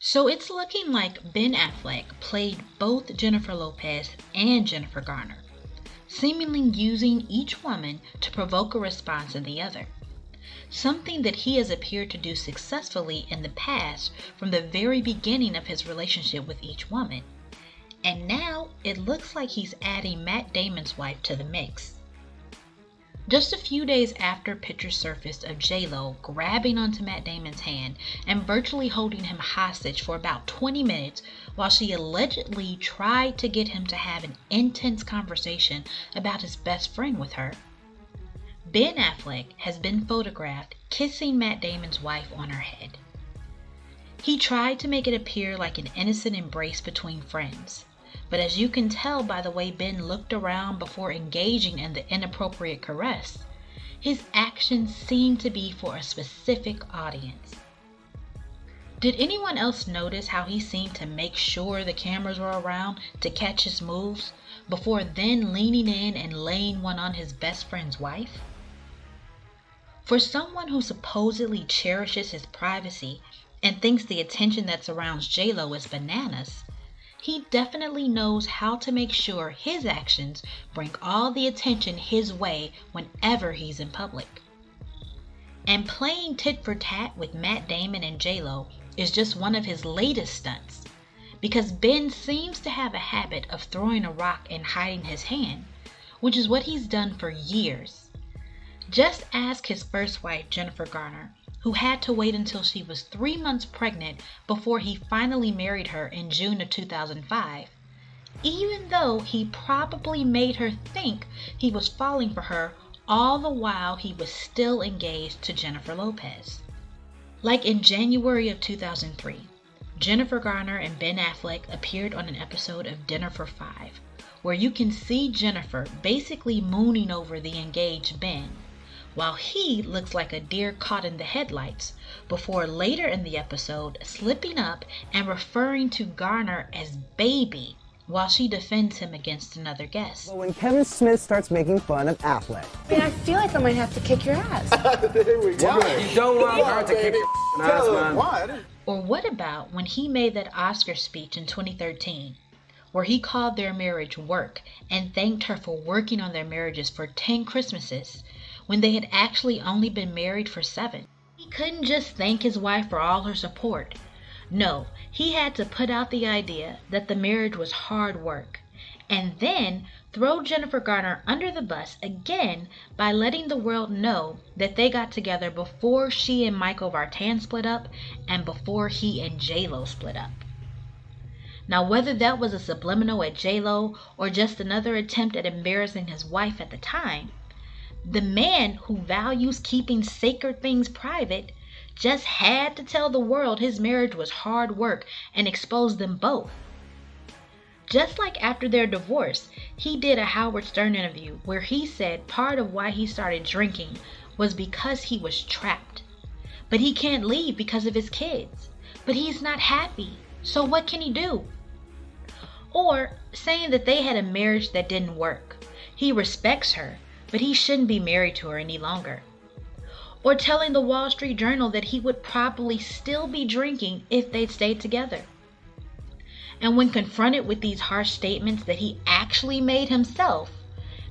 So it's looking like Ben Affleck played both Jennifer Lopez and Jennifer Garner, seemingly using each woman to provoke a response in the other, something that he has appeared to do successfully in the past from the very beginning of his relationship with each woman. And now it looks like he's adding Matt Damon's wife to the mix. Just a few days after pictures surfaced of J-Lo grabbing onto Matt Damon's hand and virtually holding him hostage for about 20 minutes while she allegedly tried to get him to have an intense conversation about his best friend with her, Ben Affleck has been photographed kissing Matt Damon's wife on her head. He tried to make it appear like an innocent embrace between friends. But as you can tell by the way Ben looked around before engaging in the inappropriate caress, his actions seemed to be for a specific audience. Did anyone else notice how he seemed to make sure the cameras were around to catch his moves before then leaning in and laying one on his best friend's wife? For someone who supposedly cherishes his privacy and thinks the attention that surrounds J-Lo is bananas, he definitely knows how to make sure his actions bring all the attention his way whenever he's in public. And playing tit for tat with Matt Damon and J-Lo is just one of his latest stunts, because Ben seems to have a habit of throwing a rock and hiding his hand, which is what he's done for years. Just ask his first wife, Jennifer Garner, who had to wait until she was 3 months pregnant before he finally married her in June of 2005, even though he probably made her think he was falling for her all the while he was still engaged to Jennifer Lopez. Like in January of 2003, Jennifer Garner and Ben Affleck appeared on an episode of Dinner for Five, where you can see Jennifer basically mooning over the engaged Ben, while he looks like a deer caught in the headlights, before later in the episode slipping up and referring to Garner as baby while she defends him against another guest. Well, when Kevin Smith starts making fun of Affleck. I mean, I feel like I might have to kick your ass. There we go. You don't want her to kick your ass, man. Why? Or what about when he made that Oscar speech in 2013, where he called their marriage work and thanked her for working on their marriages for 10 Christmases, when they had actually only been married for 7. He couldn't just thank his wife for all her support. No, he had to put out the idea that the marriage was hard work, and then throw Jennifer Garner under the bus again by letting the world know that they got together before she and Michael Vartan split up and before he and J-Lo split up. Now, whether that was a subliminal at J-Lo or just another attempt at embarrassing his wife at the time, the man who values keeping sacred things private just had to tell the world his marriage was hard work and expose them both. Just like after their divorce, he did a Howard Stern interview where he said part of why he started drinking was because he was trapped. But he can't leave because of his kids. But he's not happy. So what can he do? Or saying that they had a marriage that didn't work. He respects her, but he shouldn't be married to her any longer. Or telling the Wall Street Journal that he would probably still be drinking if they'd stayed together. And when confronted with these harsh statements that he actually made himself,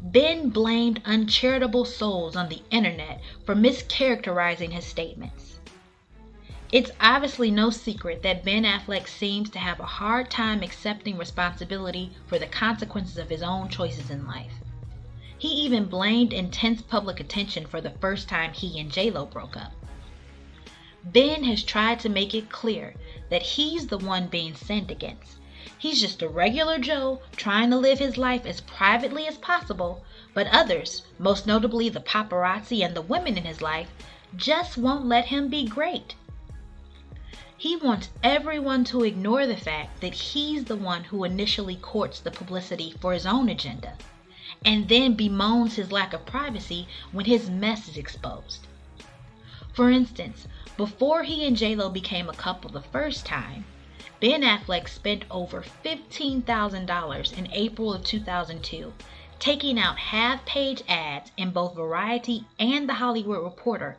Ben blamed uncharitable souls on the internet for mischaracterizing his statements. It's obviously no secret that Ben Affleck seems to have a hard time accepting responsibility for the consequences of his own choices in life. He even blamed intense public attention for the first time he and J-Lo broke up. Ben has tried to make it clear that he's the one being sinned against. He's just a regular Joe trying to live his life as privately as possible, but others, most notably the paparazzi and the women in his life, just won't let him be great. He wants everyone to ignore the fact that he's the one who initially courts the publicity for his own agenda, and then bemoans his lack of privacy when his mess is exposed. For instance, before he and J-Lo became a couple the first time, Ben Affleck spent over $15,000 in April of 2002 taking out half-page ads in both Variety and The Hollywood Reporter,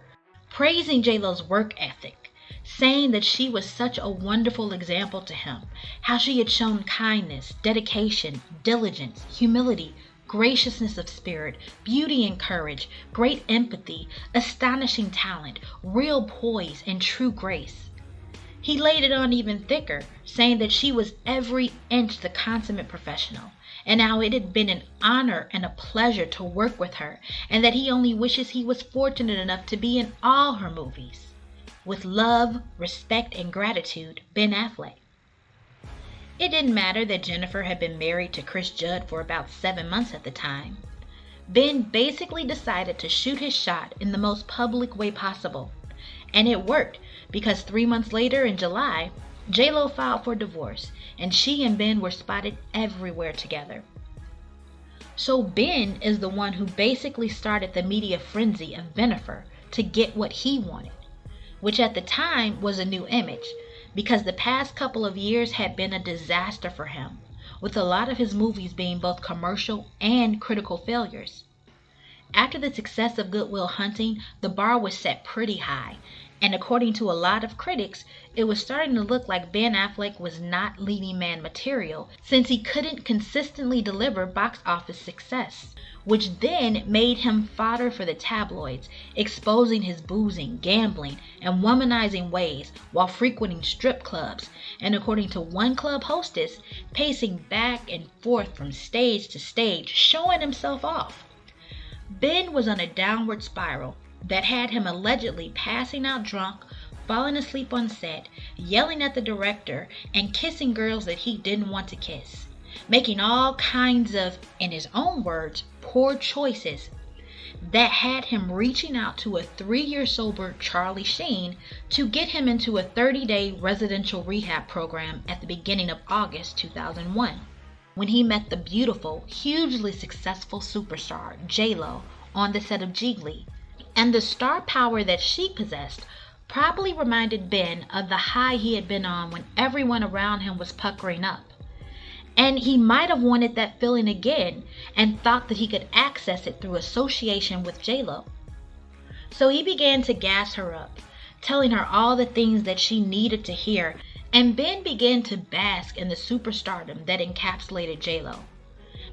praising J-Lo's work ethic, saying that she was such a wonderful example to him, how she had shown kindness, dedication, diligence, humility, graciousness of spirit, beauty and courage, great empathy, astonishing talent, real poise, and true grace. He laid it on even thicker, saying that she was every inch the consummate professional, and how it had been an honor and a pleasure to work with her, and that he only wishes he was fortunate enough to be in all her movies. With love, respect, and gratitude, Ben Affleck. It didn't matter that Jennifer had been married to Chris Judd for about 7 months at the time. Ben basically decided to shoot his shot in the most public way possible. And it worked, because 3 months later in July, J-Lo filed for divorce, and she and Ben were spotted everywhere together. So Ben is the one who basically started the media frenzy of Jennifer to get what he wanted, which at the time was a new image, because the past couple of years had been a disaster for him, with a lot of his movies being both commercial and critical failures. After the success of Good Will Hunting, the bar was set pretty high, and according to a lot of critics, it was starting to look like Ben Affleck was not leading man material, since he couldn't consistently deliver box office success, which then made him fodder for the tabloids, exposing his boozing, gambling, and womanizing ways while frequenting strip clubs, and according to one club hostess, pacing back and forth from stage to stage, showing himself off. Ben was on a downward spiral that had him allegedly passing out drunk, falling asleep on set, yelling at the director, and kissing girls that he didn't want to kiss, making all kinds of, in his own words, poor choices that had him reaching out to a 3-year sober Charlie Sheen to get him into a 30-day residential rehab program at the beginning of August 2001, when he met the beautiful, hugely successful superstar J-Lo on the set of Jiggly. And the star power that she possessed probably reminded Ben of the high he had been on when everyone around him was puckering up. And he might have wanted that feeling again and thought that he could access it through association with J-Lo. So he began to gas her up, telling her all the things that she needed to hear, and Ben began to bask in the superstardom that encapsulated J-Lo,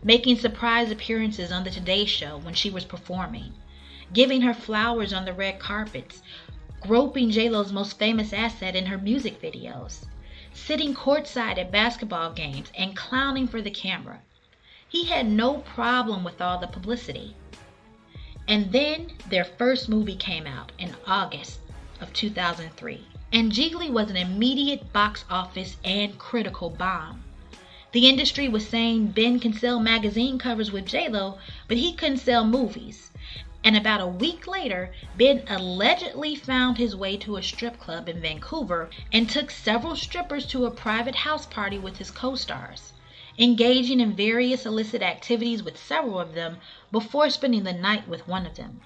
making surprise appearances on the Today Show when she was performing, giving her flowers on the red carpets, groping J-Lo's most famous asset in her music videos, sitting courtside at basketball games, and clowning for the camera. He had no problem with all the publicity. And then their first movie came out in August of 2003, and Jiggly was an immediate box office and critical bomb. The industry was saying Ben can sell magazine covers with J-Lo, but he couldn't sell movies. And about a week later, Ben allegedly found his way to a strip club in Vancouver and took several strippers to a private house party with his co-stars, engaging in various illicit activities with several of them before spending the night with one of them.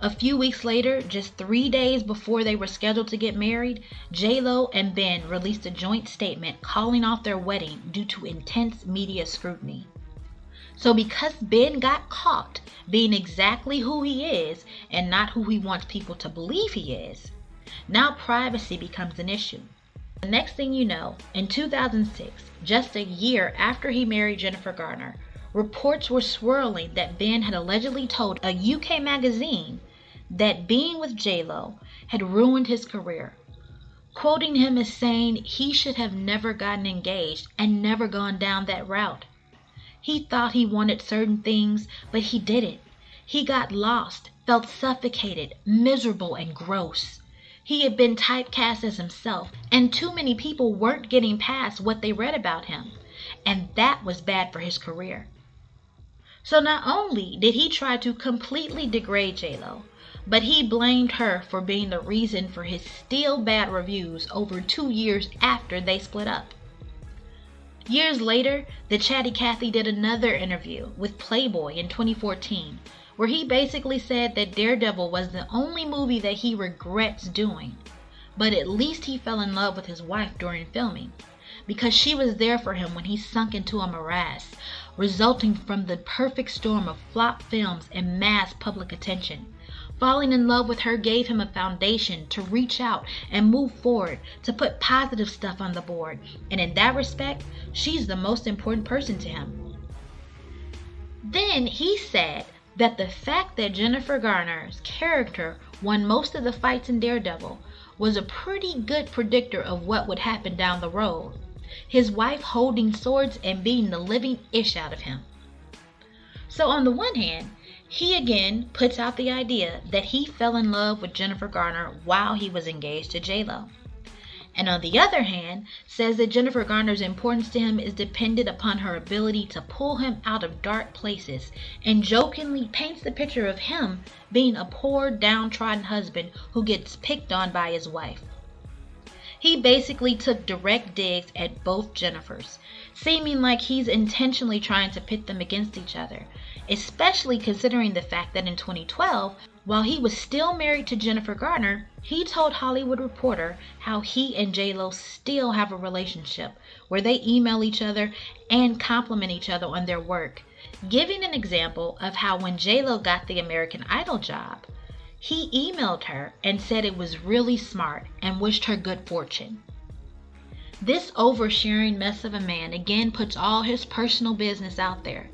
A few weeks later, just 3 days before they were scheduled to get married, J-Lo and Ben released a joint statement calling off their wedding due to intense media scrutiny. So because Ben got caught being exactly who he is and not who he wants people to believe he is, now privacy becomes an issue. The next thing you know, in 2006, just a year after he married Jennifer Garner, reports were swirling that Ben had allegedly told a UK magazine that being with J-Lo had ruined his career, quoting him as saying he should have never gotten engaged and never gone down that route. He thought he wanted certain things, but he didn't. He got lost, felt suffocated, miserable, and gross. He had been typecast as himself, and too many people weren't getting past what they read about him, and that was bad for his career. So not only did he try to completely degrade J-Lo, but he blamed her for being the reason for his still bad reviews over 2 years after they split up. Years later, the Chatty Cathy did another interview with Playboy in 2014, where he basically said that Daredevil was the only movie that he regrets doing, but at least he fell in love with his wife during filming, because she was there for him when he sunk into a morass, resulting from the perfect storm of flop films and mass public attention, Falling in love with her gave him a foundation to reach out and move forward, to put positive stuff on the board. And in that respect, she's the most important person to him. Then he said that the fact that Jennifer Garner's character won most of the fights in Daredevil was a pretty good predictor of what would happen down the road. His wife holding swords and beating the living ish out of him. So on the one hand, he again puts out the idea that he fell in love with Jennifer Garner while he was engaged to J-Lo. And on the other hand, says that Jennifer Garner's importance to him is dependent upon her ability to pull him out of dark places, and jokingly paints the picture of him being a poor, downtrodden husband who gets picked on by his wife. He basically took direct digs at both Jennifers, seeming like he's intentionally trying to pit them against each other, especially considering the fact that in 2012, while he was still married to Jennifer Garner, he told Hollywood Reporter how he and J-Lo still have a relationship where they email each other and compliment each other on their work, giving an example of how when J-Lo got the American Idol job, he emailed her and said it was really smart and wished her good fortune. This oversharing mess of a man again puts all his personal business out there,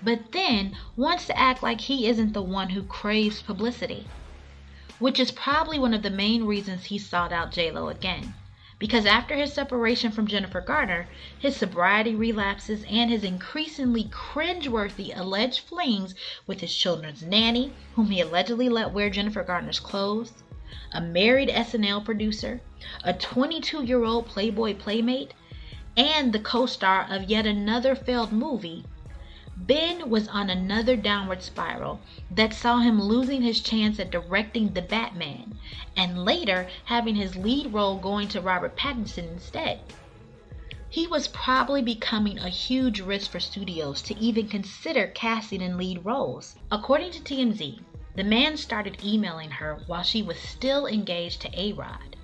but then wants to act like he isn't the one who craves publicity, which is probably one of the main reasons he sought out J-Lo again, because after his separation from Jennifer Garner, his sobriety relapses and his increasingly cringeworthy alleged flings with his children's nanny, whom he allegedly let wear Jennifer Garner's clothes, a married SNL producer, a 22-year-old Playboy playmate, and the co-star of yet another failed movie, Ben was on another downward spiral that saw him losing his chance at directing The Batman, and later having his lead role going to Robert Pattinson instead. He was probably becoming a huge risk for studios to even consider casting in lead roles. According to TMZ, the man started emailing her while she was still engaged to A-Rod.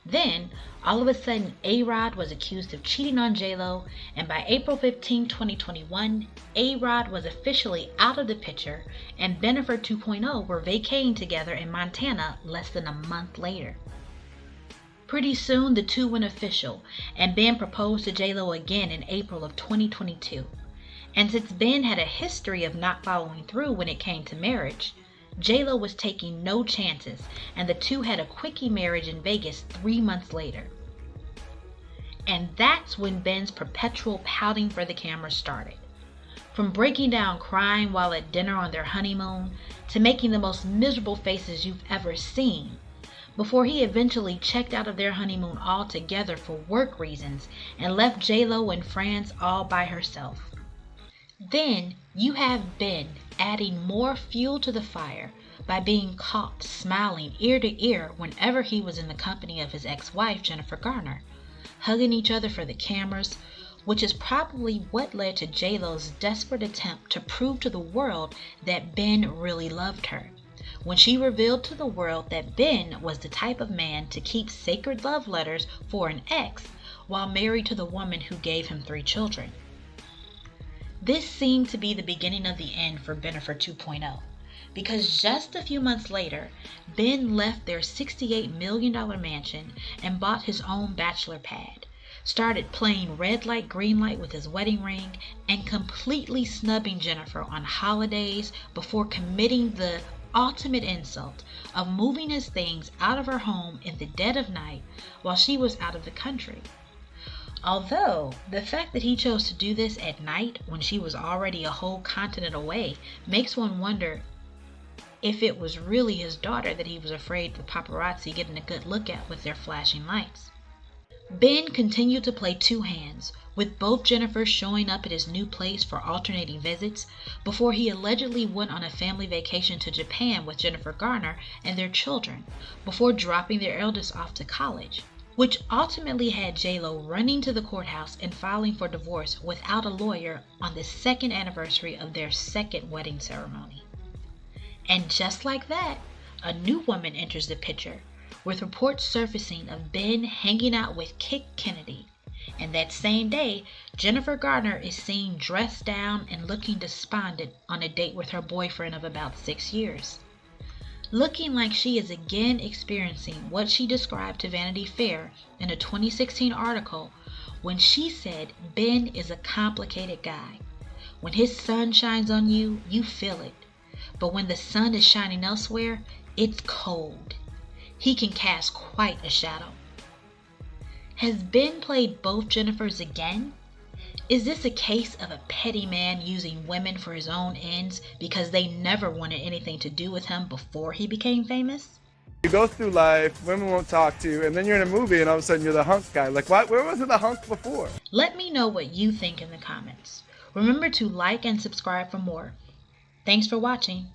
Then, all of a sudden, A-Rod was accused of cheating on J-Lo, and by April 15, 2021, A-Rod was officially out of the picture, and Bennifer 2.0 were vacating together in Montana less than a month later. Pretty soon, the two went official, and Ben proposed to J-Lo again in April of 2022. And since Ben had a history of not following through when it came to marriage, J-Lo was taking no chances, and the two had a quickie marriage in Vegas 3 months later. And that's when Ben's perpetual pouting for the camera started. From breaking down crying while at dinner on their honeymoon, to making the most miserable faces you've ever seen, before he eventually checked out of their honeymoon altogether for work reasons and left J-Lo in France all by herself. Then you have Ben adding more fuel to the fire by being caught smiling ear to ear whenever he was in the company of his ex-wife Jennifer Garner, hugging each other for the cameras, which is probably what led to J-Lo's desperate attempt to prove to the world that Ben really loved her, when she revealed to the world that Ben was the type of man to keep sacred love letters for an ex while married to the woman who gave him 3 children. This seemed to be the beginning of the end for Bennifer 2.0, because just a few months later, Ben left their $68 million mansion and bought his own bachelor pad, started playing red light, green light with his wedding ring, and completely snubbing Jennifer on holidays before committing the ultimate insult of moving his things out of her home in the dead of night while she was out of the country. Although, the fact that he chose to do this at night when she was already a whole continent away makes one wonder if it was really his daughter that he was afraid the paparazzi getting a good look at with their flashing lights. Ben continued to play 2 hands, with both Jennifers showing up at his new place for alternating visits before he allegedly went on a family vacation to Japan with Jennifer Garner and their children, before dropping their eldest off to college, which ultimately had J-Lo running to the courthouse and filing for divorce without a lawyer on the 2nd anniversary of their 2nd wedding ceremony. And just like that, a new woman enters the picture, with reports surfacing of Ben hanging out with Kit Kennedy. And that same day, Jennifer Garner is seen dressed down and looking despondent on a date with her boyfriend of about 6 years. looking like she is again experiencing what she described to Vanity Fair in a 2016 article when she said Ben is a complicated guy. When his sun shines on you, you feel it. But when the sun is shining elsewhere, it's cold. He can cast quite a shadow. Has Ben played both Jennifers again? Is this a case of a petty man using women for his own ends because they never wanted anything to do with him before he became famous? You go through life, women won't talk to you, and then you're in a movie and all of a sudden you're the hunk guy. Like, what? Where wasn't the hunk before? Let me know what you think in the comments. Remember to like and subscribe for more. Thanks for watching.